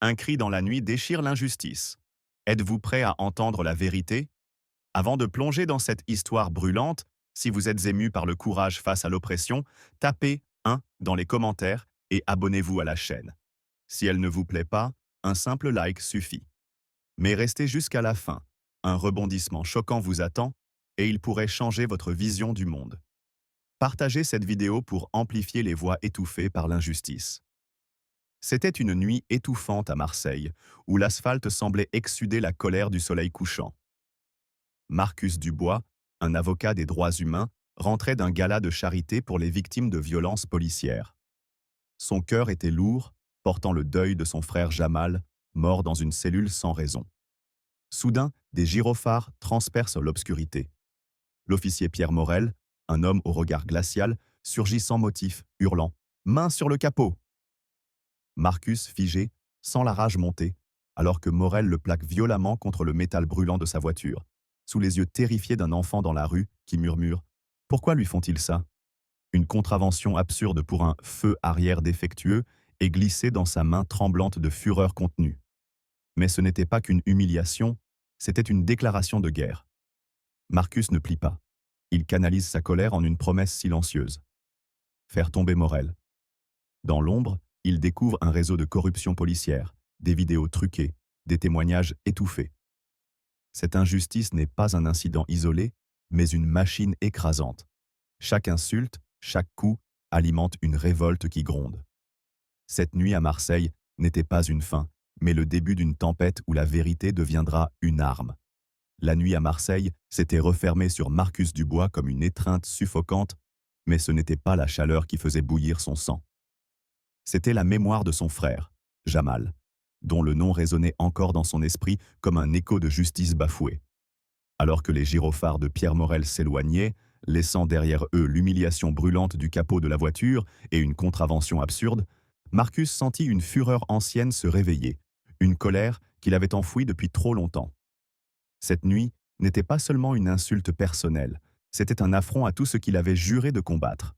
Un cri dans la nuit déchire l'injustice. Êtes-vous prêt à entendre la vérité? Avant de plonger dans cette histoire brûlante, si vous êtes ému par le courage face à l'oppression, tapez 1 dans les commentaires et abonnez-vous à la chaîne. Si elle ne vous plaît pas, un simple like suffit. Mais restez jusqu'à la fin. Un rebondissement choquant vous attend et il pourrait changer votre vision du monde. Partagez cette vidéo pour amplifier les voix étouffées par l'injustice. C'était une nuit étouffante à Marseille, où l'asphalte semblait exsuder la colère du soleil couchant. Marcus Dubois, un avocat des droits humains, rentrait d'un gala de charité pour les victimes de violences policières. Son cœur était lourd, portant le deuil de son frère Jamal, mort dans une cellule sans raison. Soudain, des gyrophares transpercent l'obscurité. L'officier Pierre Morel, un homme au regard glacial, surgit sans motif, hurlant « Main sur le capot !» Marcus figé, sent la rage monter, alors que Morel le plaque violemment contre le métal brûlant de sa voiture, sous les yeux terrifiés d'un enfant dans la rue qui murmure « Pourquoi lui font-ils ça ?» Une contravention absurde pour un feu arrière défectueux est glissée dans sa main tremblante de fureur contenue. Mais ce n'était pas qu'une humiliation, c'était une déclaration de guerre. Marcus ne plie pas. Il canalise sa colère en une promesse silencieuse. Faire tomber Morel. Dans l'ombre, il découvre un réseau de corruption policière, des vidéos truquées, des témoignages étouffés. Cette injustice n'est pas un incident isolé, mais une machine écrasante. Chaque insulte, chaque coup, alimente une révolte qui gronde. Cette nuit à Marseille n'était pas une fin, mais le début d'une tempête où la vérité deviendra une arme. La nuit à Marseille s'était refermée sur Marcus Dubois comme une étreinte suffocante, mais ce n'était pas la chaleur qui faisait bouillir son sang. C'était la mémoire de son frère, Jamal, dont le nom résonnait encore dans son esprit comme un écho de justice bafouée. Alors que les gyrophares de Pierre Morel s'éloignaient, laissant derrière eux l'humiliation brûlante du capot de la voiture et une contravention absurde, Marcus sentit une fureur ancienne se réveiller, une colère qu'il avait enfouie depuis trop longtemps. Cette nuit n'était pas seulement une insulte personnelle, c'était un affront à tout ce qu'il avait juré de combattre.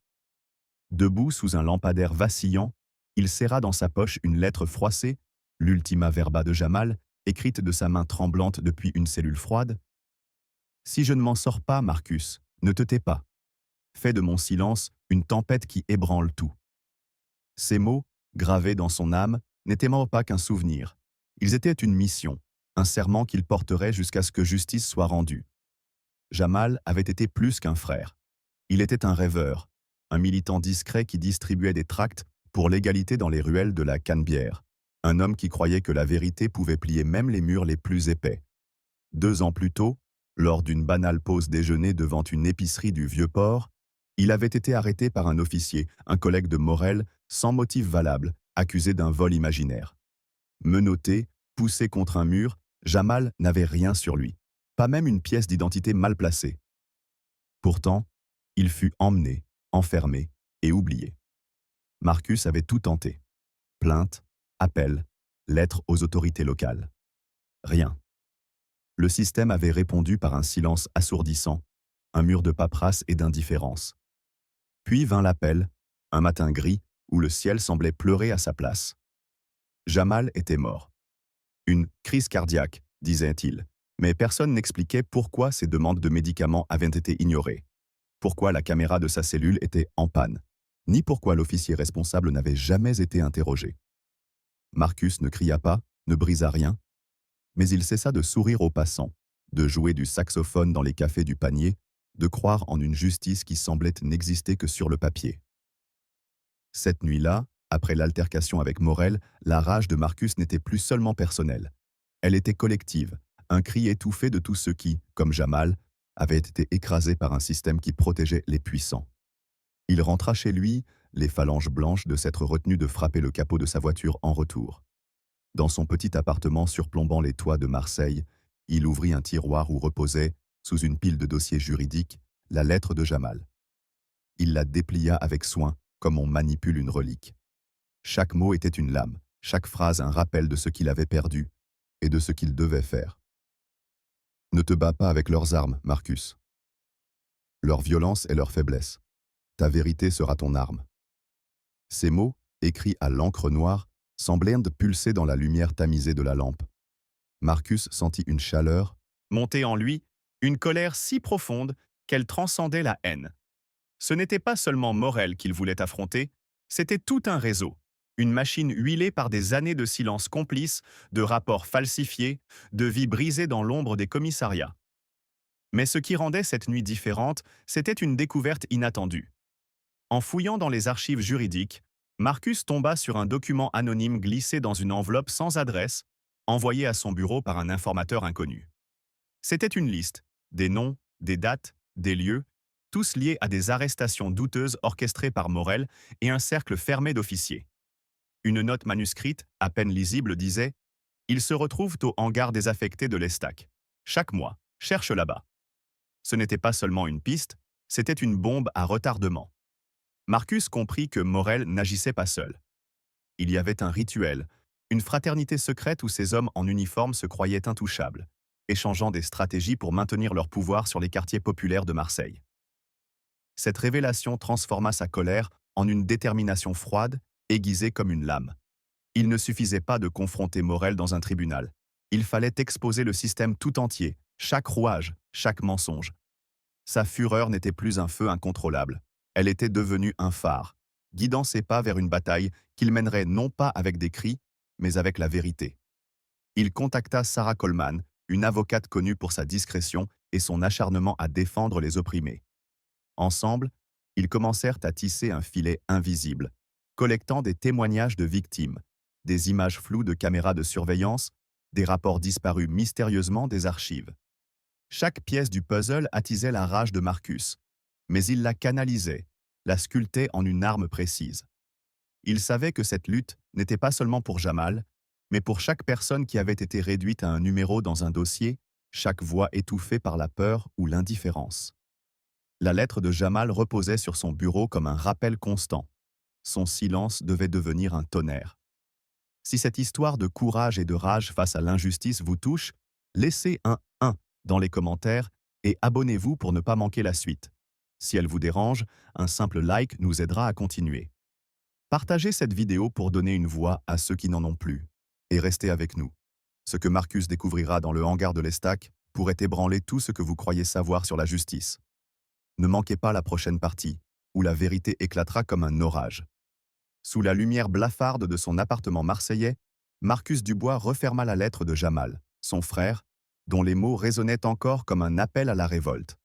Debout sous un lampadaire vacillant, il serra dans sa poche une lettre froissée, l'ultima verba de Jamal, écrite de sa main tremblante depuis une cellule froide. « Si je ne m'en sors pas, Marcus, ne te tais pas. Fais de mon silence une tempête qui ébranle tout. » Ces mots, gravés dans son âme, n'étaient pas qu'un souvenir. Ils étaient une mission, un serment qu'il porterait jusqu'à ce que justice soit rendue. Jamal avait été plus qu'un frère. Il était un rêveur, un militant discret qui distribuait des tracts pour l'égalité dans les ruelles de la Canebière, un homme qui croyait que la vérité pouvait plier même les murs les plus épais. 2 ans plus tôt, lors d'une banale pause déjeuner devant une épicerie du Vieux-Port, il avait été arrêté par un officier, un collègue de Morel, sans motif valable, accusé d'un vol imaginaire. Menotté, poussé contre un mur, Jamal n'avait rien sur lui, pas même une pièce d'identité mal placée. Pourtant, il fut emmené, enfermé et oublié. Marcus avait tout tenté. Plainte, appel, lettres aux autorités locales. Rien. Le système avait répondu par un silence assourdissant, un mur de paperasse et d'indifférence. Puis vint l'appel, un matin gris, où le ciel semblait pleurer à sa place. Jamal était mort. Une crise cardiaque, disait-il, mais personne n'expliquait pourquoi ses demandes de médicaments avaient été ignorées, pourquoi la caméra de sa cellule était en panne, ni pourquoi l'officier responsable n'avait jamais été interrogé. Marcus ne cria pas, ne brisa rien, mais il cessa de sourire aux passants, de jouer du saxophone dans les cafés du panier, de croire en une justice qui semblait n'exister que sur le papier. Cette nuit-là, après l'altercation avec Morel, la rage de Marcus n'était plus seulement personnelle. Elle était collective, un cri étouffé de tous ceux qui, comme Jamal, avaient été écrasés par un système qui protégeait les puissants. Il rentra chez lui, les phalanges blanches de s'être retenu de frapper le capot de sa voiture en retour. Dans son petit appartement surplombant les toits de Marseille, il ouvrit un tiroir où reposait, sous une pile de dossiers juridiques, la lettre de Jamal. Il la déplia avec soin, comme on manipule une relique. Chaque mot était une lame, chaque phrase un rappel de ce qu'il avait perdu et de ce qu'il devait faire. Ne te bats pas avec leurs armes, Marcus. Leur violence est leur faiblesse. Ta vérité sera ton arme. Ces mots, écrits à l'encre noire, semblaient de pulser dans la lumière tamisée de la lampe. Marcus sentit une chaleur. Montait en lui une colère si profonde qu'elle transcendait la haine. Ce n'était pas seulement Morel qu'il voulait affronter, c'était tout un réseau, une machine huilée par des années de silence complice, de rapports falsifiés, de vies brisées dans l'ombre des commissariats. Mais ce qui rendait cette nuit différente, c'était une découverte inattendue. En fouillant dans les archives juridiques, Marcus tomba sur un document anonyme glissé dans une enveloppe sans adresse, envoyé à son bureau par un informateur inconnu. C'était une liste, des noms, des dates, des lieux, tous liés à des arrestations douteuses orchestrées par Morel et un cercle fermé d'officiers. Une note manuscrite, à peine lisible, disait « Ils se retrouvent au hangar désaffecté de l'Estac. Chaque mois, cherche là-bas. » Ce n'était pas seulement une piste, c'était une bombe à retardement. Marcus comprit que Morel n'agissait pas seul. Il y avait un rituel, une fraternité secrète où ces hommes en uniforme se croyaient intouchables, échangeant des stratégies pour maintenir leur pouvoir sur les quartiers populaires de Marseille. Cette révélation transforma sa colère en une détermination froide, aiguisée comme une lame. Il ne suffisait pas de confronter Morel dans un tribunal. Il fallait exposer le système tout entier, chaque rouage, chaque mensonge. Sa fureur n'était plus un feu incontrôlable. Elle était devenue un phare, guidant ses pas vers une bataille qu'il mènerait non pas avec des cris, mais avec la vérité. Il contacta Sarah Coleman, une avocate connue pour sa discrétion et son acharnement à défendre les opprimés. Ensemble, ils commencèrent à tisser un filet invisible, collectant des témoignages de victimes, des images floues de caméras de surveillance, des rapports disparus mystérieusement des archives. Chaque pièce du puzzle attisait la rage de Marcus, mais il la canalisait, la sculptait en une arme précise. Il savait que cette lutte n'était pas seulement pour Jamal, mais pour chaque personne qui avait été réduite à un numéro dans un dossier, chaque voix étouffée par la peur ou l'indifférence. La lettre de Jamal reposait sur son bureau comme un rappel constant. Son silence devait devenir un tonnerre. Si cette histoire de courage et de rage face à l'injustice vous touche, laissez un 1 dans les commentaires et abonnez-vous pour ne pas manquer la suite. Si elle vous dérange, un simple like nous aidera à continuer. Partagez cette vidéo pour donner une voix à ceux qui n'en ont plus. Et restez avec nous. Ce que Marcus découvrira dans le hangar de l'Estac pourrait ébranler tout ce que vous croyez savoir sur la justice. Ne manquez pas la prochaine partie, où la vérité éclatera comme un orage. Sous la lumière blafarde de son appartement marseillais, Marcus Dubois referma la lettre de Jamal, son frère, dont les mots résonnaient encore comme un appel à la révolte.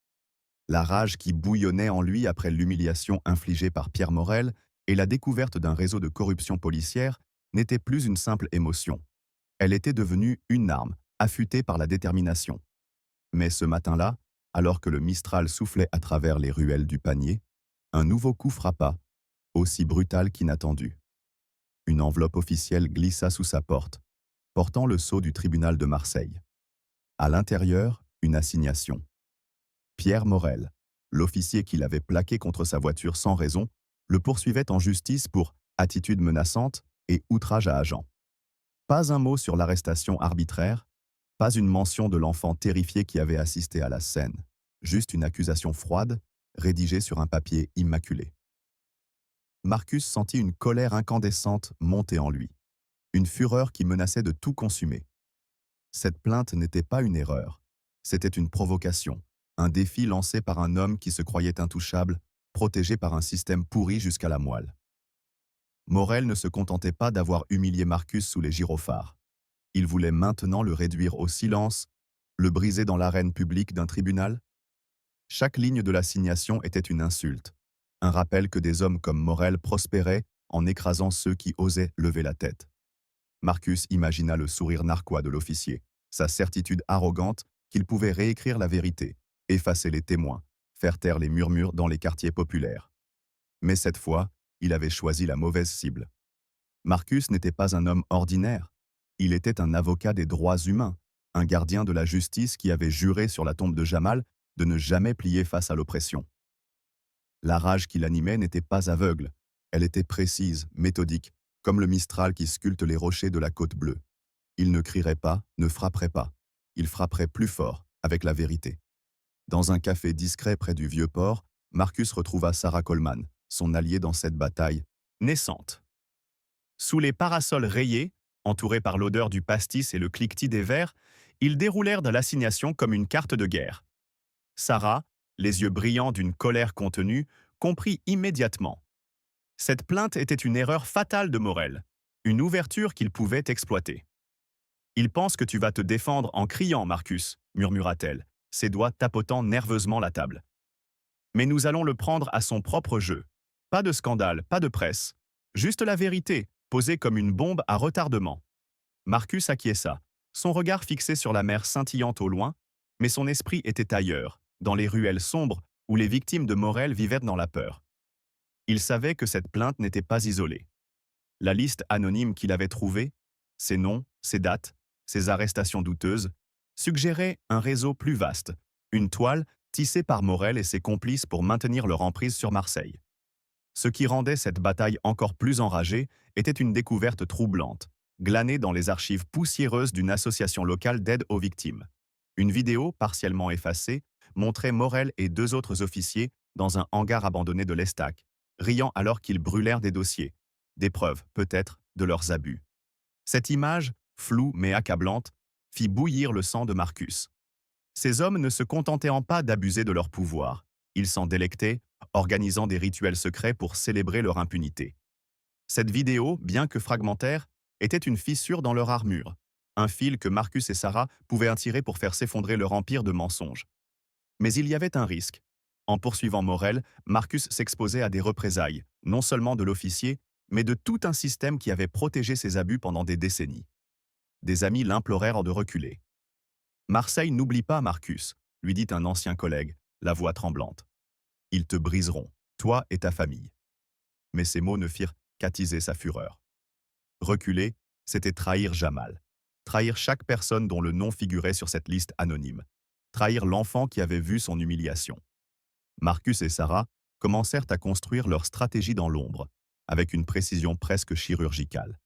La rage qui bouillonnait en lui après l'humiliation infligée par Pierre Morel et la découverte d'un réseau de corruption policière n'était plus une simple émotion. Elle était devenue une arme, affûtée par la détermination. Mais ce matin-là, alors que le Mistral soufflait à travers les ruelles du Panier, un nouveau coup frappa, aussi brutal qu'inattendu. Une enveloppe officielle glissa sous sa porte, portant le sceau du tribunal de Marseille. À l'intérieur, une assignation. Pierre Morel, l'officier qui l'avait plaqué contre sa voiture sans raison, le poursuivait en justice pour attitude menaçante et outrage à agent. Pas un mot sur l'arrestation arbitraire, pas une mention de l'enfant terrifié qui avait assisté à la scène, juste une accusation froide, rédigée sur un papier immaculé. Marcus sentit une colère incandescente monter en lui, une fureur qui menaçait de tout consumer. Cette plainte n'était pas une erreur, c'était une provocation, un défi lancé par un homme qui se croyait intouchable, protégé par un système pourri jusqu'à la moelle. Morel ne se contentait pas d'avoir humilié Marcus sous les gyrophares. Il voulait maintenant le réduire au silence, le briser dans l'arène publique d'un tribunal. Chaque ligne de l'assignation était une insulte, un rappel que des hommes comme Morel prospéraient en écrasant ceux qui osaient lever la tête. Marcus imagina le sourire narquois de l'officier, sa certitude arrogante qu'il pouvait réécrire la vérité, effacer les témoins, faire taire les murmures dans les quartiers populaires. Mais cette fois, il avait choisi la mauvaise cible. Marcus n'était pas un homme ordinaire. Il était un avocat des droits humains, un gardien de la justice qui avait juré sur la tombe de Jamal de ne jamais plier face à l'oppression. La rage qui l'animait n'était pas aveugle. Elle était précise, méthodique, comme le Mistral qui sculpte les rochers de la Côte Bleue. Il ne crierait pas, ne frapperait pas. Il frapperait plus fort, avec la vérité. Dans un café discret près du Vieux-Port, Marcus retrouva Sarah Coleman, son alliée dans cette bataille naissante. Sous les parasols rayés, entourés par l'odeur du pastis et le cliquetis des verres, ils déroulèrent de l'assignation comme une carte de guerre. Sarah, les yeux brillants d'une colère contenue, comprit immédiatement. Cette plainte était une erreur fatale de Morel, une ouverture qu'il pouvait exploiter. Il pense que tu vas te défendre en criant, Marcus, murmura-t-elle, ses doigts tapotant nerveusement la table. Mais nous allons le prendre à son propre jeu. Pas de scandale, pas de presse. Juste la vérité, posée comme une bombe à retardement. Marcus acquiesça, son regard fixé sur la mer scintillante au loin, mais son esprit était ailleurs, dans les ruelles sombres où les victimes de Morel vivaient dans la peur. Il savait que cette plainte n'était pas isolée. La liste anonyme qu'il avait trouvée, ses noms, ses dates, ses arrestations douteuses, suggérait un réseau plus vaste, une toile tissée par Morel et ses complices pour maintenir leur emprise sur Marseille. Ce qui rendait cette bataille encore plus enragée était une découverte troublante, glanée dans les archives poussiéreuses d'une association locale d'aide aux victimes. Une vidéo, partiellement effacée, montrait Morel et deux autres officiers dans un hangar abandonné de l'Estac, riant alors qu'ils brûlèrent des dossiers, des preuves, peut-être, de leurs abus. Cette image, floue mais accablante, fit bouillir le sang de Marcus. Ces hommes ne se contentaient pas d'abuser de leur pouvoir. Ils s'en délectaient, organisant des rituels secrets pour célébrer leur impunité. Cette vidéo, bien que fragmentaire, était une fissure dans leur armure, un fil que Marcus et Sarah pouvaient en tirer pour faire s'effondrer leur empire de mensonges. Mais il y avait un risque. En poursuivant Morel, Marcus s'exposait à des représailles, non seulement de l'officier, mais de tout un système qui avait protégé ses abus pendant des décennies. Des amis l'implorèrent de reculer. Marseille n'oublie pas Marcus, lui dit un ancien collègue, la voix tremblante. Ils te briseront, toi et ta famille. Mais ces mots ne firent qu'attiser sa fureur. Reculer, c'était trahir Jamal. Trahir chaque personne dont le nom figurait sur cette liste anonyme. Trahir l'enfant qui avait vu son humiliation. Marcus et Sarah commencèrent à construire leur stratégie dans l'ombre, avec une précision presque chirurgicale.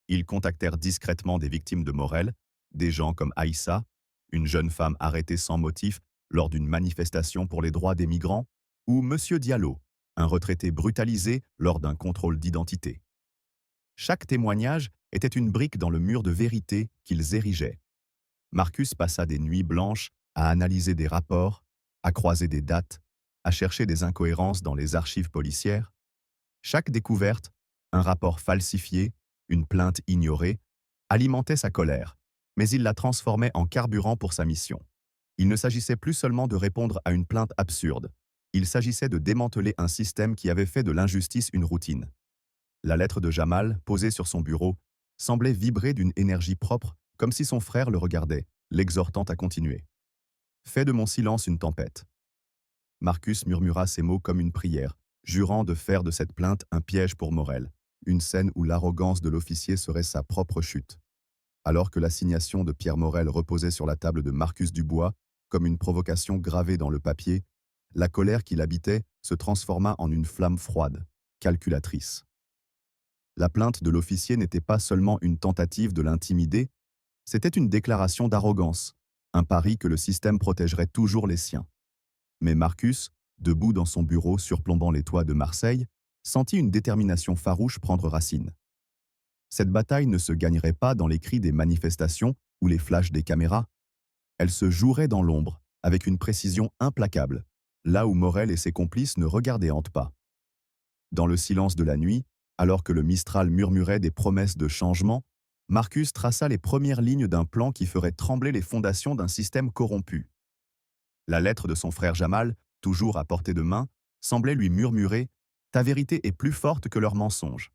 Ils contactèrent discrètement des victimes de Morel, des gens comme Aïssa, une jeune femme arrêtée sans motif lors d'une manifestation pour les droits des migrants, ou Monsieur Diallo, un retraité brutalisé lors d'un contrôle d'identité. Chaque témoignage était une brique dans le mur de vérité qu'ils érigeaient. Marcus passa des nuits blanches à analyser des rapports, à croiser des dates, à chercher des incohérences dans les archives policières. Chaque découverte, un rapport falsifié, une plainte ignorée, alimentait sa colère, mais il la transformait en carburant pour sa mission. Il ne s'agissait plus seulement de répondre à une plainte absurde, il s'agissait de démanteler un système qui avait fait de l'injustice une routine. La lettre de Jamal, posée sur son bureau, semblait vibrer d'une énergie propre, comme si son frère le regardait, l'exhortant à continuer. « Fais de mon silence une tempête. » Marcus murmura ces mots comme une prière, jurant de faire de cette plainte un piège pour Morel, une scène où l'arrogance de l'officier serait sa propre chute. Alors que l'assignation de Pierre Morel reposait sur la table de Marcus Dubois, comme une provocation gravée dans le papier, la colère qui l'habitait se transforma en une flamme froide, calculatrice. La plainte de l'officier n'était pas seulement une tentative de l'intimider, c'était une déclaration d'arrogance, un pari que le système protégerait toujours les siens. Mais Marcus, debout dans son bureau surplombant les toits de Marseille, sentit une détermination farouche prendre racine. Cette bataille ne se gagnerait pas dans les cris des manifestations ou les flashs des caméras. Elle se jouerait dans l'ombre, avec une précision implacable, là où Morel et ses complices ne regardaient pas. Dans le silence de la nuit, alors que le Mistral murmurait des promesses de changement, Marcus traça les premières lignes d'un plan qui ferait trembler les fondations d'un système corrompu. La lettre de son frère Jamal, toujours à portée de main, semblait lui murmurer « Ta vérité est plus forte que leurs mensonges ».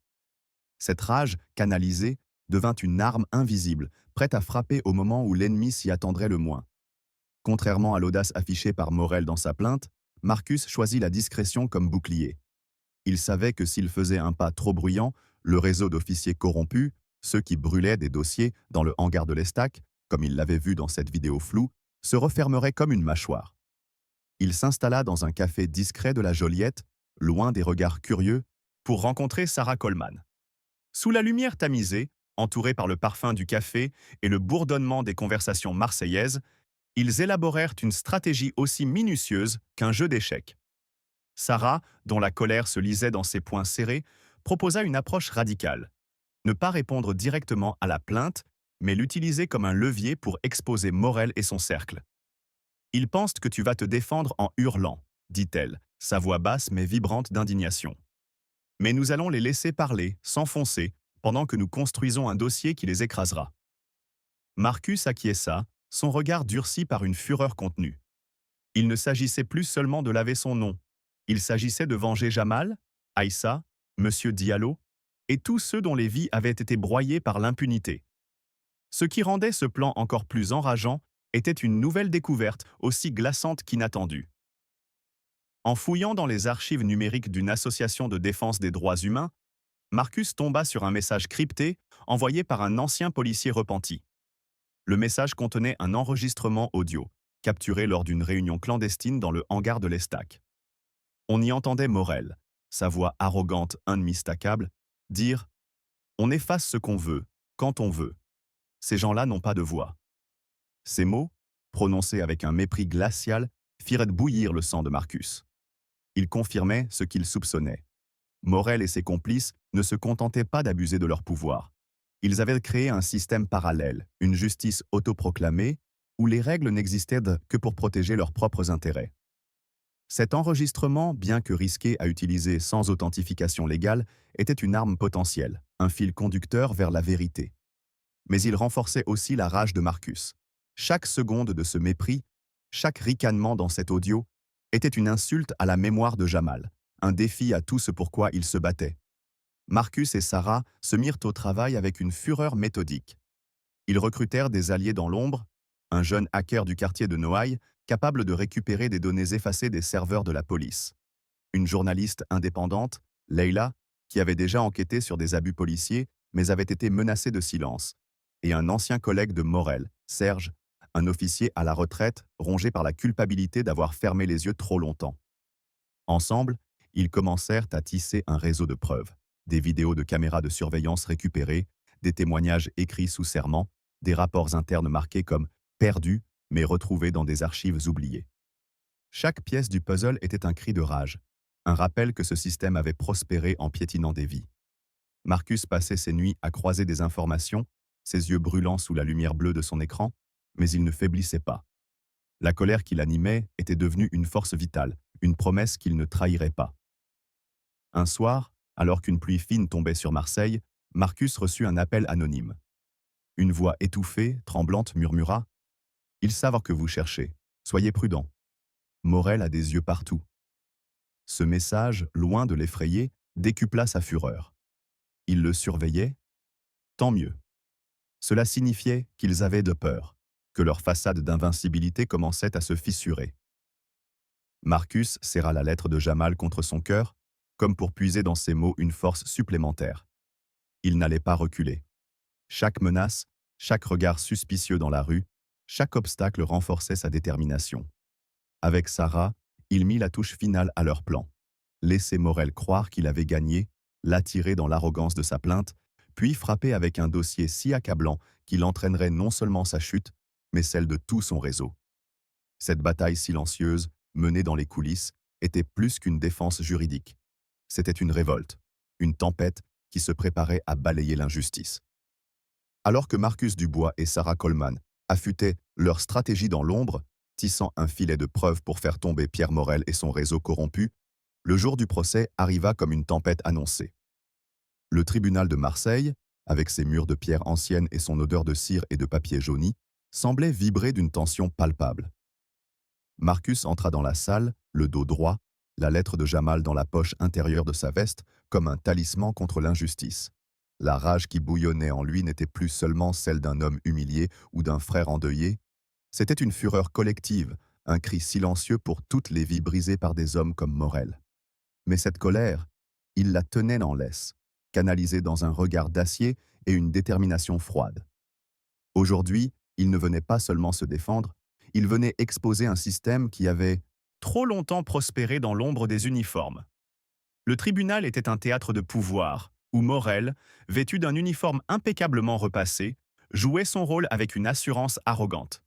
Cette rage, canalisée, devint une arme invisible, prête à frapper au moment où l'ennemi s'y attendrait le moins. Contrairement à l'audace affichée par Morel dans sa plainte, Marcus choisit la discrétion comme bouclier. Il savait que s'il faisait un pas trop bruyant, le réseau d'officiers corrompus, ceux qui brûlaient des dossiers dans le hangar de l'Estac, comme il l'avait vu dans cette vidéo floue, se refermerait comme une mâchoire. Il s'installa dans un café discret de la Joliette, loin des regards curieux, pour rencontrer Sarah Coleman. Sous la lumière tamisée, entourés par le parfum du café et le bourdonnement des conversations marseillaises, ils élaborèrent une stratégie aussi minutieuse qu'un jeu d'échecs. Sarah, dont la colère se lisait dans ses poings serrés, proposa une approche radicale. Ne pas répondre directement à la plainte, mais l'utiliser comme un levier pour exposer Morel et son cercle. Ils pensent que tu vas te défendre en hurlant, dit-elle, sa voix basse mais vibrante d'indignation. Mais nous allons les laisser parler, s'enfoncer, pendant que nous construisons un dossier qui les écrasera. Marcus acquiesça, son regard durci par une fureur contenue. Il ne s'agissait plus seulement de laver son nom. Il s'agissait de venger Jamal, Aïssa, Monsieur Diallo, et tous ceux dont les vies avaient été broyées par l'impunité. Ce qui rendait ce plan encore plus enrageant était une nouvelle découverte aussi glaçante qu'inattendue. En fouillant dans les archives numériques d'une association de défense des droits humains, Marcus tomba sur un message crypté envoyé par un ancien policier repenti. Le message contenait un enregistrement audio, capturé lors d'une réunion clandestine dans le hangar de l'Estac. On y entendait Morel, sa voix arrogante, unmistakable, dire « On efface ce qu'on veut, quand on veut. Ces gens-là n'ont pas de voix. » Ces mots, prononcés avec un mépris glacial, firent bouillir le sang de Marcus. Ils confirmaient ce qu'il soupçonnait. Morel et ses complices ne se contentaient pas d'abuser de leur pouvoir. Ils avaient créé un système parallèle, une justice autoproclamée, où les règles n'existaient que pour protéger leurs propres intérêts. Cet enregistrement, bien que risqué à utiliser sans authentification légale, était une arme potentielle, un fil conducteur vers la vérité. Mais il renforçait aussi la rage de Marcus. Chaque seconde de ce mépris, chaque ricanement dans cet audio, était une insulte à la mémoire de Jamal, un défi à tout ce pourquoi il se battait. Marcus et Sarah se mirent au travail avec une fureur méthodique. Ils recrutèrent des alliés dans l'ombre, un jeune hacker du quartier de Noailles, capable de récupérer des données effacées des serveurs de la police. Une journaliste indépendante, Leila, qui avait déjà enquêté sur des abus policiers, mais avait été menacée de silence. Et un ancien collègue de Morel, Serge, un officier à la retraite, rongé par la culpabilité d'avoir fermé les yeux trop longtemps. Ensemble, ils commencèrent à tisser un réseau de preuves. Des vidéos de caméras de surveillance récupérées, des témoignages écrits sous serment, des rapports internes marqués comme « perdus » mais retrouvés dans des archives oubliées. Chaque pièce du puzzle était un cri de rage, un rappel que ce système avait prospéré en piétinant des vies. Marcus passait ses nuits à croiser des informations, ses yeux brûlants sous la lumière bleue de son écran, mais il ne faiblissait pas. La colère qui l'animait était devenue une force vitale, une promesse qu'il ne trahirait pas. Un soir, alors qu'une pluie fine tombait sur Marseille, Marcus reçut un appel anonyme. Une voix étouffée, tremblante, murmura « Ils savent que vous cherchez. Soyez prudents. » Morel a des yeux partout. Ce message, loin de l'effrayer, décupla sa fureur. Il le surveillait. Tant mieux. Cela signifiait qu'ils avaient de peur, que leur façade d'invincibilité commençait à se fissurer. Marcus serra la lettre de Jamal contre son cœur, comme pour puiser dans ses mots une force supplémentaire. Il n'allait pas reculer. Chaque menace, chaque regard suspicieux dans la rue, chaque obstacle renforçait sa détermination. Avec Sarah, il mit la touche finale à leur plan. Laisser Morel croire qu'il avait gagné, l'attirer dans l'arrogance de sa plainte, puis frapper avec un dossier si accablant qu'il entraînerait non seulement sa chute, mais celle de tout son réseau. Cette bataille silencieuse, menée dans les coulisses, était plus qu'une défense juridique. C'était une révolte, une tempête qui se préparait à balayer l'injustice. Alors que Marcus Dubois et Sarah Coleman affûtaient leur stratégie dans l'ombre, tissant un filet de preuves pour faire tomber Pierre Morel et son réseau corrompu, le jour du procès arriva comme une tempête annoncée. Le tribunal de Marseille, avec ses murs de pierre ancienne et son odeur de cire et de papier jauni, semblait vibrer d'une tension palpable. Marcus entra dans la salle, le dos droit, la lettre de Jamal dans la poche intérieure de sa veste, comme un talisman contre l'injustice. La rage qui bouillonnait en lui n'était plus seulement celle d'un homme humilié ou d'un frère endeuillé, c'était une fureur collective, un cri silencieux pour toutes les vies brisées par des hommes comme Morel. Mais cette colère, il la tenait en laisse, canalisée dans un regard d'acier et une détermination froide. Aujourd'hui, il ne venait pas seulement se défendre, il venait exposer un système qui avait trop longtemps prospéré dans l'ombre des uniformes. Le tribunal était un théâtre de pouvoir, où Morel, vêtu d'un uniforme impeccablement repassé, jouait son rôle avec une assurance arrogante.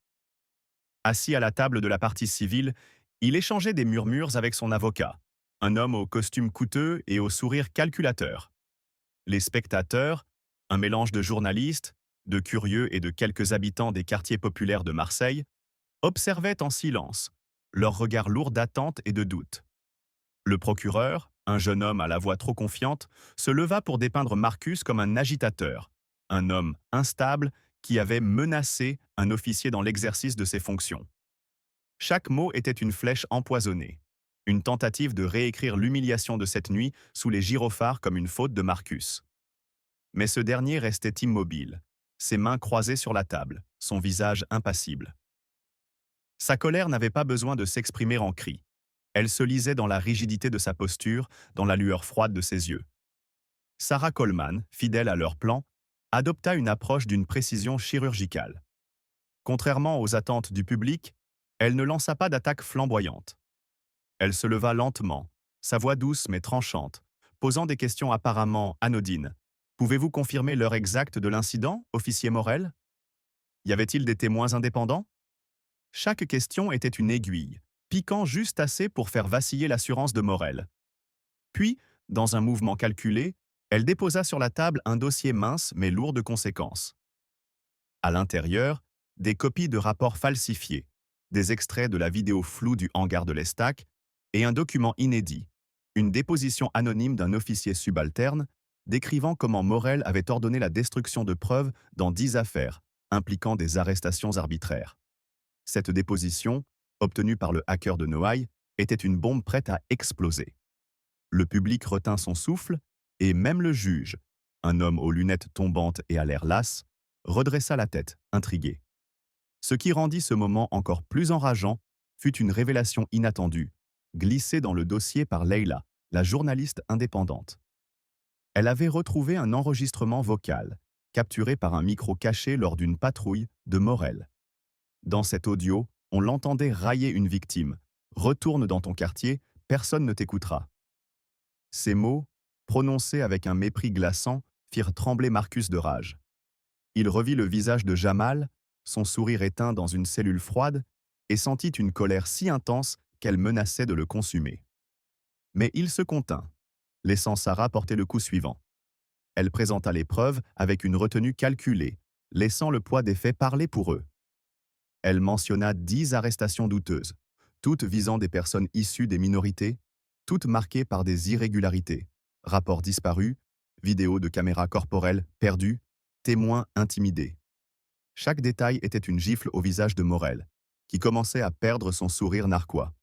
Assis à la table de la partie civile, il échangeait des murmures avec son avocat, un homme au costume coûteux et au sourire calculateur. Les spectateurs, Un mélange de journalistes, de curieux et de quelques habitants des quartiers populaires de Marseille observaient en silence, leur regard lourd d'attente et de doute. Le procureur, un jeune homme à la voix trop confiante, se leva pour dépeindre Marcus comme un agitateur, un homme instable qui avait menacé un officier dans l'exercice de ses fonctions. Chaque mot était une flèche empoisonnée, une tentative de réécrire l'humiliation de cette nuit sous les gyrophares comme une faute de Marcus. Mais ce dernier restait immobile, ses mains croisées sur la table, son visage impassible. Sa colère n'avait pas besoin de s'exprimer en cris. Elle se lisait dans la rigidité de sa posture, dans la lueur froide de ses yeux. Sarah Coleman, fidèle à leur plan, adopta une approche d'une précision chirurgicale. Contrairement aux attentes du public, elle ne lança pas d'attaque flamboyante. Elle se leva lentement, sa voix douce mais tranchante, posant des questions apparemment anodines. « Pouvez-vous confirmer l'heure exacte de l'incident, officier Morel? Y avait-il des témoins indépendants ?» Chaque question était une aiguille, piquant juste assez pour faire vaciller l'assurance de Morel. Puis, dans un mouvement calculé, elle déposa sur la table un dossier mince mais lourd de conséquences. À l'intérieur, des copies de rapports falsifiés, des extraits de la vidéo floue du hangar de l'Estac et un document inédit, une déposition anonyme d'un officier subalterne décrivant comment Morel avait ordonné la destruction de preuves dans 10 affaires impliquant des arrestations arbitraires. Cette déposition, obtenue par le hacker de Noailles, était une bombe prête à exploser. Le public retint son souffle et même le juge, un homme aux lunettes tombantes et à l'air las, redressa la tête, intrigué. Ce qui rendit ce moment encore plus enrageant fut une révélation inattendue, glissée dans le dossier par Leila, la journaliste indépendante. Elle avait retrouvé un enregistrement vocal, capturé par un micro caché lors d'une patrouille de Morel. Dans cet audio, on l'entendait railler une victime. « Retourne dans ton quartier, personne ne t'écoutera. » Ces mots, prononcés avec un mépris glaçant, firent trembler Marcus de rage. Il revit le visage de Jamal, son sourire éteint dans une cellule froide, et sentit une colère si intense qu'elle menaçait de le consumer. Mais il se contint, laissant Sarah porter le coup suivant. Elle présenta les preuves avec une retenue calculée, laissant le poids des faits parler pour eux. Elle mentionna 10 arrestations douteuses, toutes visant des personnes issues des minorités, toutes marquées par des irrégularités, rapports disparus, vidéos de caméras corporelles perdues, témoins intimidés. Chaque détail était une gifle au visage de Morel, qui commençait à perdre son sourire narquois.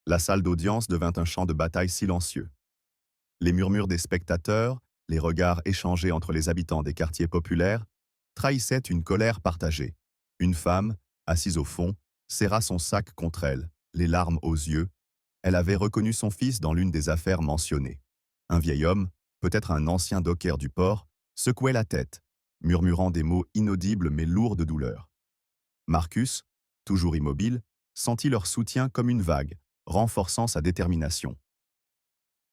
La salle d'audience devint un champ de bataille silencieux. Les murmures des spectateurs, les regards échangés entre les habitants des quartiers populaires, trahissaient une colère partagée. Une femme, assise au fond, serra son sac contre elle, les larmes aux yeux. Elle avait reconnu son fils dans l'une des affaires mentionnées. Un vieil homme, peut-être un ancien docker du port, secouait la tête, murmurant des mots inaudibles mais lourds de douleur. Marcus, toujours immobile, sentit leur soutien comme une vague, renforçant sa détermination.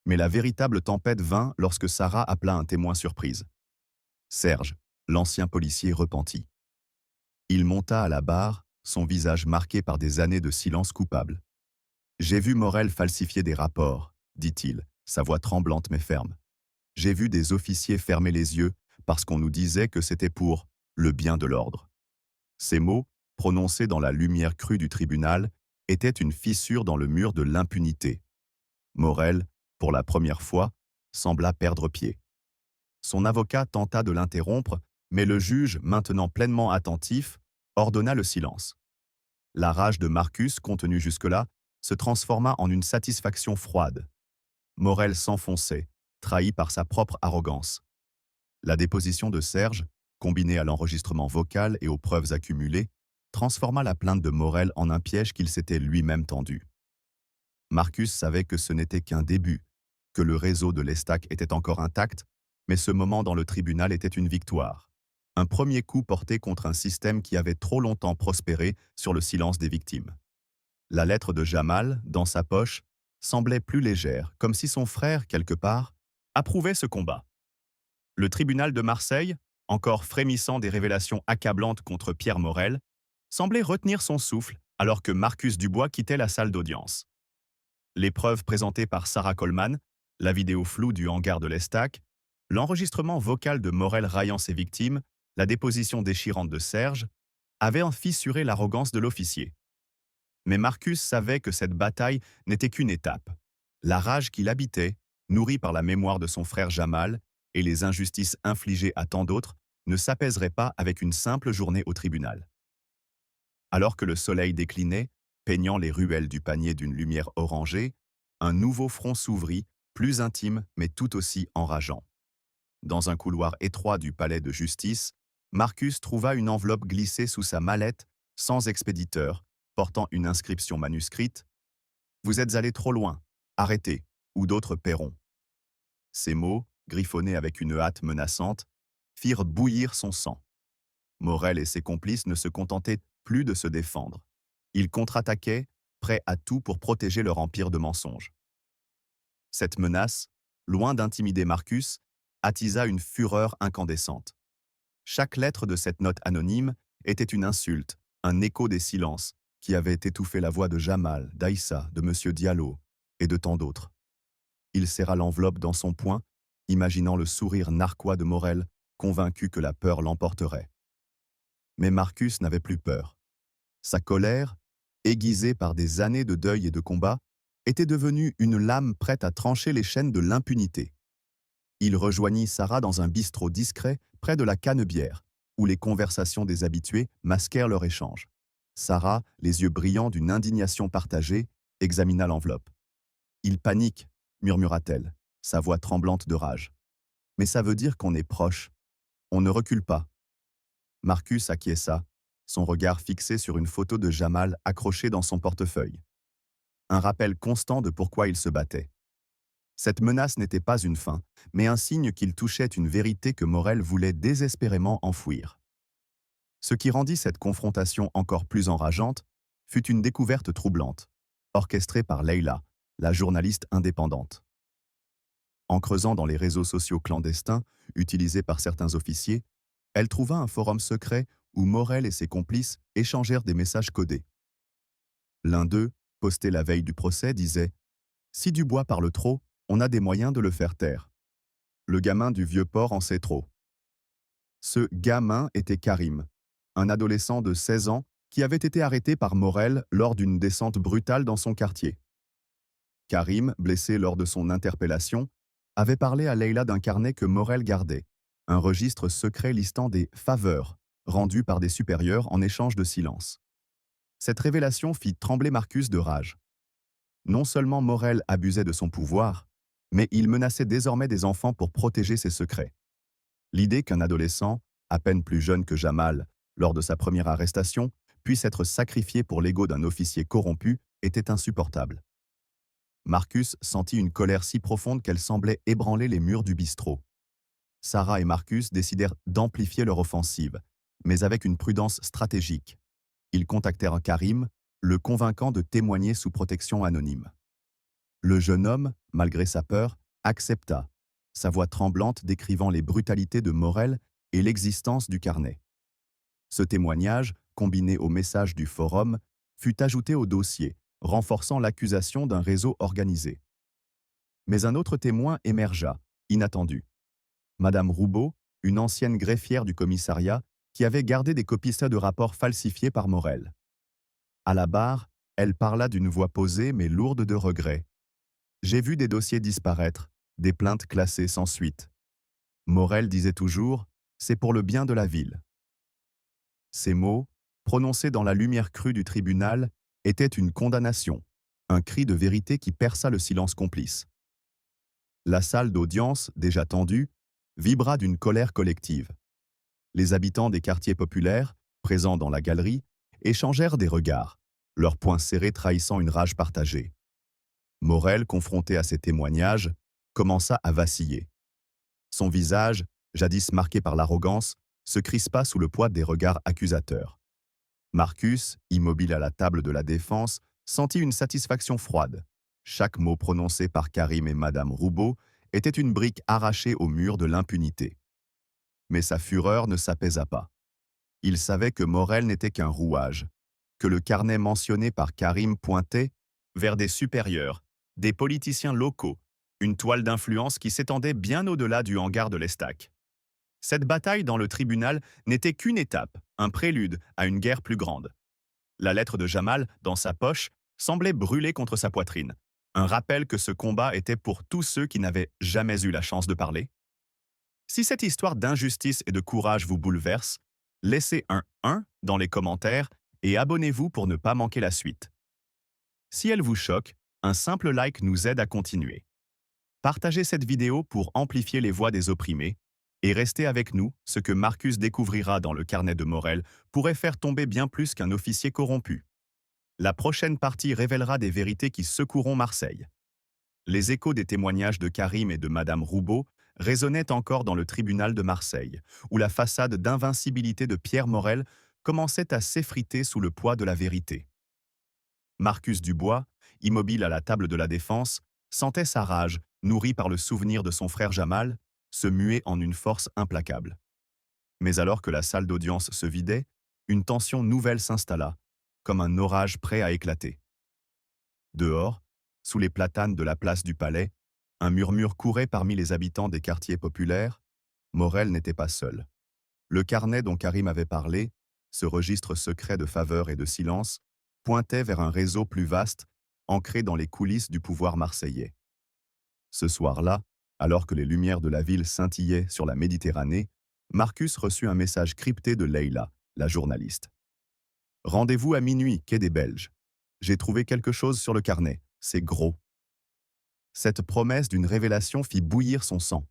Mais la véritable tempête vint lorsque Sarah appela un témoin surprise. Serge, l'ancien policier repenti. Il monta à la barre, son visage marqué par des années de silence coupable. « J'ai vu Morel falsifier des rapports, dit-il, sa voix tremblante mais ferme. J'ai vu des officiers fermer les yeux parce qu'on nous disait que c'était pour le bien de l'ordre. » Ces mots, prononcés dans la lumière crue du tribunal, étaient une fissure dans le mur de l'impunité. Morel, pour la première fois, sembla perdre pied. Son avocat tenta de l'interrompre, mais le juge, maintenant pleinement attentif, ordonna le silence. La rage de Marcus, contenue jusque-là, se transforma en une satisfaction froide. Morel s'enfonçait, trahi par sa propre arrogance. La déposition de Serge, combinée à l'enregistrement vocal et aux preuves accumulées, transforma la plainte de Morel en un piège qu'il s'était lui-même tendu. Marcus savait que ce n'était qu'un début, que le réseau de l'Estac était encore intact, mais ce moment dans le tribunal était une victoire. Un premier coup porté contre un système qui avait trop longtemps prospéré sur le silence des victimes. La lettre de Jamal, dans sa poche, semblait plus légère, comme si son frère, quelque part, approuvait ce combat. Le tribunal de Marseille, encore frémissant des révélations accablantes contre Pierre Morel, semblait retenir son souffle alors que Marcus Dubois quittait la salle d'audience. Les preuves présentées par Sarah Coleman, la vidéo floue du hangar de l'Estac, L'enregistrement vocal de Morel raillant ses victimes, la déposition déchirante de Serge, avait en fissuré l'arrogance de l'officier. Mais Marcus savait que cette bataille n'était qu'une étape. La rage qui l'habitait, nourrie par la mémoire de son frère Jamal et les injustices infligées à tant d'autres, ne s'apaiserait pas avec une simple journée au tribunal. Alors que le soleil déclinait, peignant les ruelles du panier d'une lumière orangée, un nouveau front s'ouvrit, plus intime mais tout aussi enrageant. Dans un couloir étroit du palais de justice, Marcus trouva une enveloppe glissée sous sa mallette, sans expéditeur, portant une inscription manuscrite « Vous êtes allé trop loin, arrêtez, ou d'autres paieront ». Ces mots, griffonnés avec une hâte menaçante, firent bouillir son sang. Morel et ses complices ne se contentaient plus de se défendre. Ils contre-attaquaient, prêts à tout pour protéger leur empire de mensonges. Cette menace, loin d'intimider Marcus, attisa une fureur incandescente. Chaque lettre de cette note anonyme était une insulte, un écho des silences qui avaient étouffé la voix de Jamal, d'Aïssa, de M. Diallo et de tant d'autres. Il serra l'enveloppe dans son poing, imaginant le sourire narquois de Morel, convaincu que la peur l'emporterait. Mais Marcus n'avait plus peur. Sa colère, aiguisée par des années de deuil et de combat, était devenue une lame prête à trancher les chaînes de l'impunité. Il rejoignit Sarah dans un bistrot discret près de la Canebière, où les conversations des habitués masquèrent leur échange. Sarah, les yeux brillants d'une indignation partagée, examina l'enveloppe. « Il panique », murmura-t-elle, sa voix tremblante de rage. « Mais ça veut dire qu'on est proche. On ne recule pas. » Marcus acquiesça, son regard fixé sur une photo de Jamal accrochée dans son portefeuille. Un rappel constant de pourquoi il se battait. Cette menace n'était pas une fin, mais un signe qu'il touchait une vérité que Morel voulait désespérément enfouir. Ce qui rendit cette confrontation encore plus enrageante fut une découverte troublante, orchestrée par Leila, la journaliste indépendante. En creusant dans les réseaux sociaux clandestins utilisés par certains officiers, elle trouva un forum secret où Morel et ses complices échangèrent des messages codés. L'un d'eux, posté la veille du procès, disait « Si Dubois parle trop, on a des moyens de le faire taire. Le gamin du vieux port en sait trop. » Ce gamin était Karim, un adolescent de 16 ans qui avait été arrêté par Morel lors d'une descente brutale dans son quartier. Karim, blessé lors de son interpellation, avait parlé à Leila d'un carnet que Morel gardait, un registre secret listant des « faveurs » rendues par des supérieurs en échange de silence. Cette révélation fit trembler Marcus de rage. Non seulement Morel abusait de son pouvoir, mais il menaçait désormais des enfants pour protéger ses secrets. L'idée qu'un adolescent, à peine plus jeune que Jamal, lors de sa première arrestation, puisse être sacrifié pour l'ego d'un officier corrompu était insupportable. Marcus sentit une colère si profonde qu'elle semblait ébranler les murs du bistrot. Sarah et Marcus décidèrent d'amplifier leur offensive, mais avec une prudence stratégique. Ils contactèrent Karim, le convainquant de témoigner sous protection anonyme. Le jeune homme, malgré sa peur, accepta, sa voix tremblante décrivant les brutalités de Morel et l'existence du carnet. Ce témoignage, combiné au message du forum, fut ajouté au dossier, renforçant l'accusation d'un réseau organisé. Mais un autre témoin émergea, inattendu. Madame Roubaud, une ancienne greffière du commissariat, qui avait gardé des copies de rapports falsifiés par Morel. À la barre, elle parla d'une voix posée mais lourde de regrets. « J'ai vu des dossiers disparaître, des plaintes classées sans suite. Morel disait toujours « c'est pour le bien de la ville ». Ces mots, prononcés dans la lumière crue du tribunal, étaient une condamnation, un cri de vérité qui perça le silence complice. La salle d'audience, déjà tendue, vibra d'une colère collective. Les habitants des quartiers populaires, présents dans la galerie, échangèrent des regards, leurs poings serrés trahissant une rage partagée. Morel, confronté à ces témoignages, commença à vaciller. Son visage, jadis marqué par l'arrogance, se crispa sous le poids des regards accusateurs. Marcus, immobile à la table de la défense, sentit une satisfaction froide. Chaque mot prononcé par Karim et Madame Roubaud était une brique arrachée au mur de l'impunité. Mais sa fureur ne s'apaisa pas. Il savait que Morel n'était qu'un rouage, que le carnet mentionné par Karim pointait vers des supérieurs, des politiciens locaux, une toile d'influence qui s'étendait bien au-delà du hangar de l'Estac. Cette bataille dans le tribunal n'était qu'une étape, un prélude à une guerre plus grande. La lettre de Jamal, dans sa poche, semblait brûler contre sa poitrine. Un rappel que ce combat était pour tous ceux qui n'avaient jamais eu la chance de parler. Si cette histoire d'injustice et de courage vous bouleverse, laissez un 1 dans les commentaires et abonnez-vous pour ne pas manquer la suite. Si elle vous choque, un simple like nous aide à continuer. Partagez cette vidéo pour amplifier les voix des opprimés et restez avec nous, ce que Marcus découvrira dans le carnet de Morel pourrait faire tomber bien plus qu'un officier corrompu. La prochaine partie révélera des vérités qui secoueront Marseille. Les échos des témoignages de Karim et de Madame Roubaud résonnaient encore dans le tribunal de Marseille, où la façade d'invincibilité de Pierre Morel commençait à s'effriter sous le poids de la vérité. Marcus Dubois, immobile à la table de la défense, sentait sa rage, nourrie par le souvenir de son frère Jamal, se muer en une force implacable. Mais alors que la salle d'audience se vidait, une tension nouvelle s'installa, comme un orage prêt à éclater. Dehors, sous les platanes de la place du Palais, un murmure courait parmi les habitants des quartiers populaires. Morel n'était pas seul. Le carnet dont Karim avait parlé, ce registre secret de faveur et de silence, pointait vers un réseau plus vaste, ancré dans les coulisses du pouvoir marseillais. Ce soir-là, alors que les lumières de la ville scintillaient sur la Méditerranée, Marcus reçut un message crypté de Leïla, la journaliste. « Rendez-vous à minuit, quai des Belges. J'ai trouvé quelque chose sur le carnet, c'est gros. » Cette promesse d'une révélation fit bouillir son sang.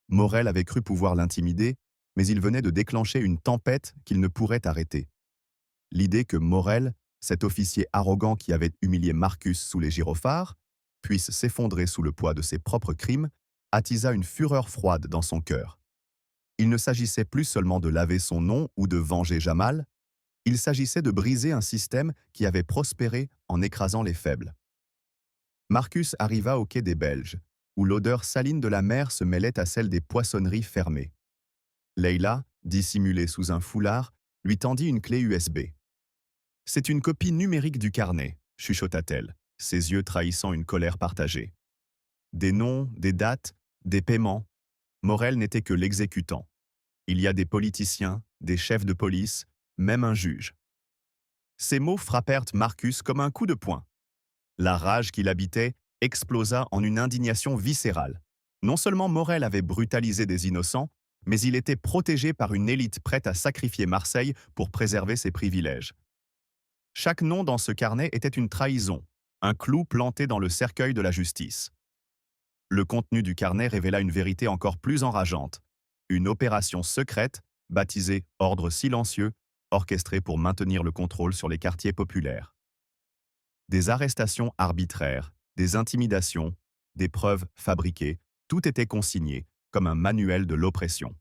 Morel avait cru pouvoir l'intimider, mais il venait de déclencher une tempête qu'il ne pourrait arrêter. L'idée que Morel, cet officier arrogant qui avait humilié Marcus sous les gyrophares, puisse s'effondrer sous le poids de ses propres crimes, attisa une fureur froide dans son cœur. Il ne s'agissait plus seulement de laver son nom ou de venger Jamal, il s'agissait de briser un système qui avait prospéré en écrasant les faibles. Marcus arriva au quai des Belges, où l'odeur saline de la mer se mêlait à celle des poissonneries fermées. Leïla, dissimulée sous un foulard, lui tendit une clé USB. « C'est une copie numérique du carnet », chuchota-t-elle, ses yeux trahissant une colère partagée. Des noms, des dates, des paiements. Morel n'était que l'exécutant. Il y a des politiciens, des chefs de police, même un juge. Ces mots frappèrent Marcus comme un coup de poing. La rage qui l'habitait explosa en une indignation viscérale. Non seulement Morel avait brutalisé des innocents, mais il était protégé par une élite prête à sacrifier Marseille pour préserver ses privilèges. Chaque nom dans ce carnet était une trahison, un clou planté dans le cercueil de la justice. Le contenu du carnet révéla une vérité encore plus enrageante. Une opération secrète, baptisée « Ordre silencieux », orchestrée pour maintenir le contrôle sur les quartiers populaires. Des arrestations arbitraires, des intimidations, des preuves fabriquées, tout était consigné, comme un manuel de l'oppression.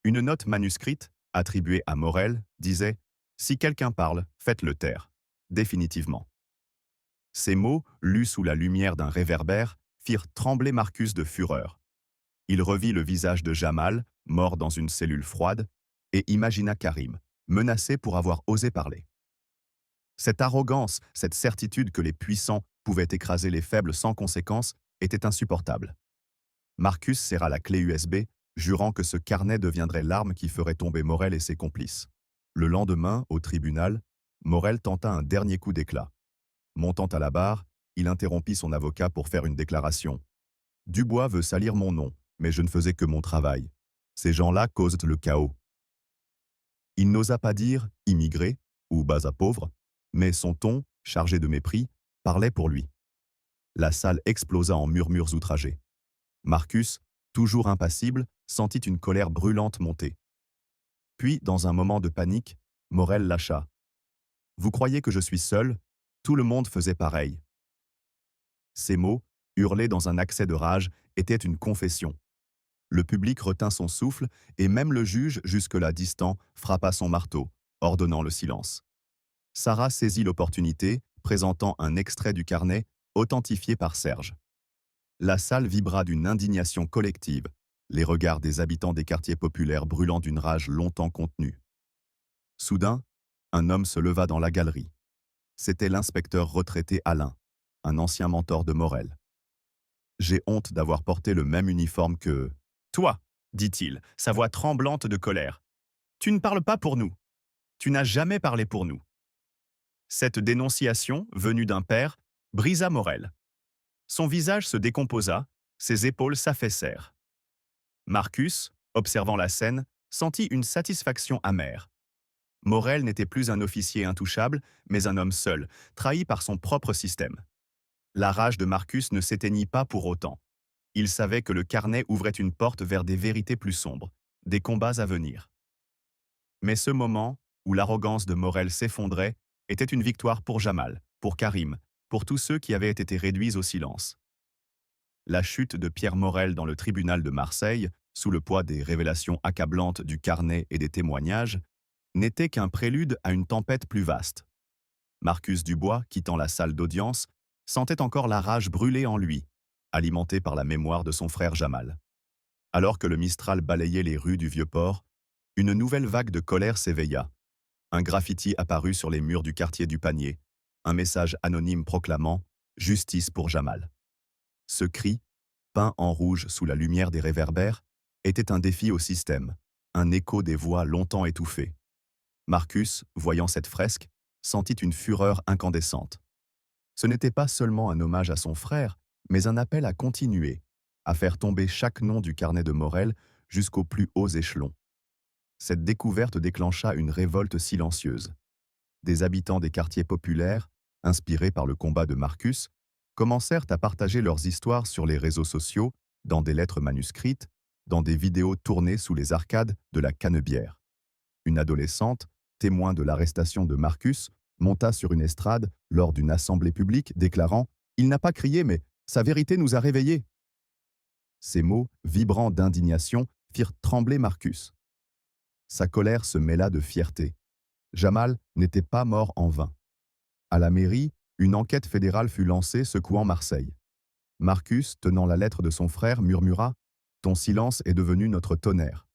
Une note manuscrite, attribuée à Morel, disait « Si quelqu'un parle, faites-le taire. Définitivement. » Ces mots, lus sous la lumière d'un réverbère, firent trembler Marcus de fureur. Il revit le visage de Jamal, mort dans une cellule froide, et imagina Karim, menacé pour avoir osé parler. Cette arrogance, cette certitude que les puissants pouvaient écraser les faibles sans conséquence, était insupportable. Marcus serra la clé USB, jurant que ce carnet deviendrait l'arme qui ferait tomber Morel et ses complices. Le lendemain, au tribunal, Morel tenta un dernier coup d'éclat. Montant à la barre, il interrompit son avocat pour faire une déclaration. « Dubois veut salir mon nom, mais je ne faisais que mon travail. Ces gens-là causent le chaos. » Il n'osa pas dire « immigré » ou « bas à pauvre », mais son ton, chargé de mépris, parlait pour lui. La salle explosa en murmures outragés. Marcus, toujours impassible, sentit une colère brûlante monter. Puis, dans un moment de panique, Morel lâcha. « Vous croyez que je suis seul ? Tout le monde faisait pareil. » Ces mots, hurlés dans un accès de rage, étaient une confession. Le public retint son souffle et même le juge, jusque-là distant, frappa son marteau, ordonnant le silence. Sarah saisit l'opportunité, présentant un extrait du carnet, authentifié par Serge. La salle vibra d'une indignation collective, les regards des habitants des quartiers populaires brûlant d'une rage longtemps contenue. Soudain, un homme se leva dans la galerie. C'était l'inspecteur retraité Alain, un ancien mentor de Morel. J'ai honte d'avoir porté le même uniforme que... Toi, dit-il, sa voix tremblante de colère. Tu ne parles pas pour nous. Tu n'as jamais parlé pour nous. Cette dénonciation, venue d'un père, brisa Morel. Son visage se décomposa, ses épaules s'affaissèrent. Marcus, observant la scène, sentit une satisfaction amère. Morel n'était plus un officier intouchable, mais un homme seul, trahi par son propre système. La rage de Marcus ne s'éteignit pas pour autant. Il savait que le carnet ouvrait une porte vers des vérités plus sombres, des combats à venir. Mais ce moment, où l'arrogance de Morel s'effondrait, était une victoire pour Jamal, pour Karim, pour tous ceux qui avaient été réduits au silence. La chute de Pierre Morel dans le tribunal de Marseille, sous le poids des révélations accablantes du carnet et des témoignages, n'était qu'un prélude à une tempête plus vaste. Marcus Dubois, quittant la salle d'audience, sentait encore la rage brûler en lui, alimentée par la mémoire de son frère Jamal. Alors que le Mistral balayait les rues du Vieux-Port, une nouvelle vague de colère s'éveilla. Un graffiti apparut sur les murs du quartier du Panier, un message anonyme proclamant « Justice pour Jamal ». Ce cri, peint en rouge sous la lumière des réverbères, était un défi au système, un écho des voix longtemps étouffées. Marcus, voyant cette fresque, sentit une fureur incandescente. Ce n'était pas seulement un hommage à son frère, mais un appel à continuer, à faire tomber chaque nom du carnet de Morel jusqu'aux plus hauts échelons. Cette découverte déclencha une révolte silencieuse. Des habitants des quartiers populaires, inspirés par le combat de Marcus, commencèrent à partager leurs histoires sur les réseaux sociaux, dans des lettres manuscrites, dans des vidéos tournées sous les arcades de la Canebière. Une adolescente, témoin de l'arrestation de Marcus, monta sur une estrade lors d'une assemblée publique déclarant « Il n'a pas crié, mais sa vérité nous a réveillés ». Ces mots, vibrants d'indignation, firent trembler Marcus. Sa colère se mêla de fierté. Jamal n'était pas mort en vain. À la mairie, une enquête fédérale fut lancée secouant Marseille. Marcus, tenant la lettre de son frère, murmura « Ton silence est devenu notre tonnerre ».